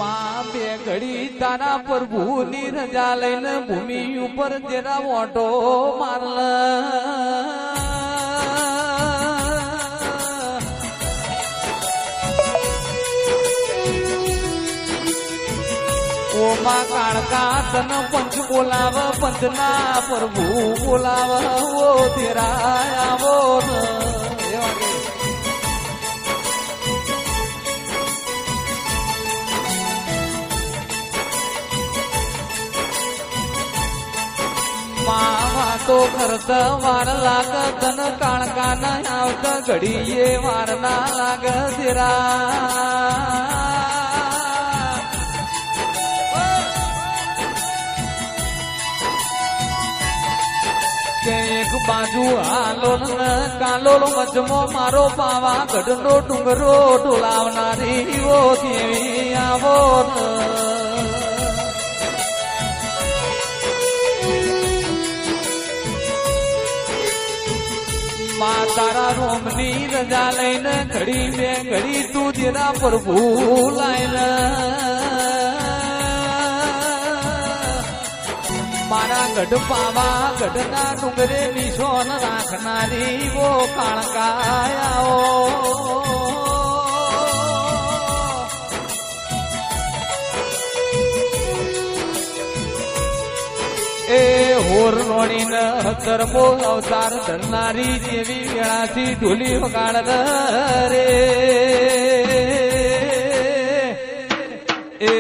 માં બે ઘડી તારા પ્રભુની રજા લઈને ભૂમિ ઉપર જરા ઓટો મારલ ઓમાં કાળકા તન પંચ બોલાવ પંચના પ્રભુ બોલાવ ઓ તેરા આવો માવા તો કરતા વાર લાગ તન કાળકા ના આવતા ઘડીએ વાર ના લાગ તેરા એક બાજુ હાલોલ કાલોલ મજમો મારો પાવા ગઢનો ડુંગરો ટોલાવનારી ઓ દેવી આવો મા તારા રોમની રજા લઈને ઘડી બે ઘડી તું જરા પ્રભુ લાઈન મારા ગઢ પાવા ગઢના ડુંગરે નિશોન રાખનારી વો કાળકાયાઓ એ હોર રોણીન ધર્મો અવતાર ધરનારી જેવી વેળાથી ઢોલી વગાડ રે એ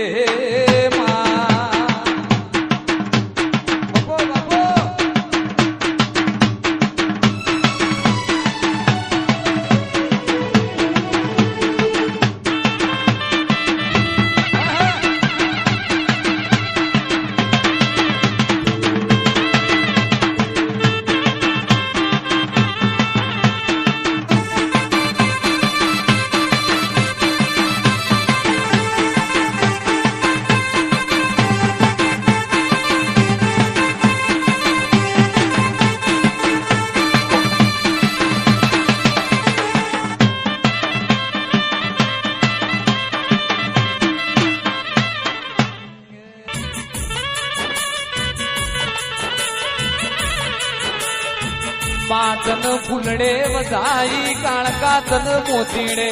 તન ફૂલડે વધાઈ કાળકા તન મોતીડે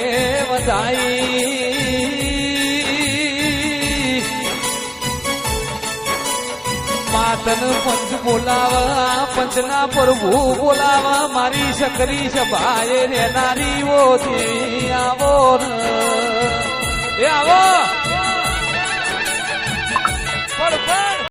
વધાઈ માતન પંચ બોલાવા પંચના પ્રભુ બોલાવા મારી શકરી સભાએ રહેનારી ઓ દેવી આવો એ આવો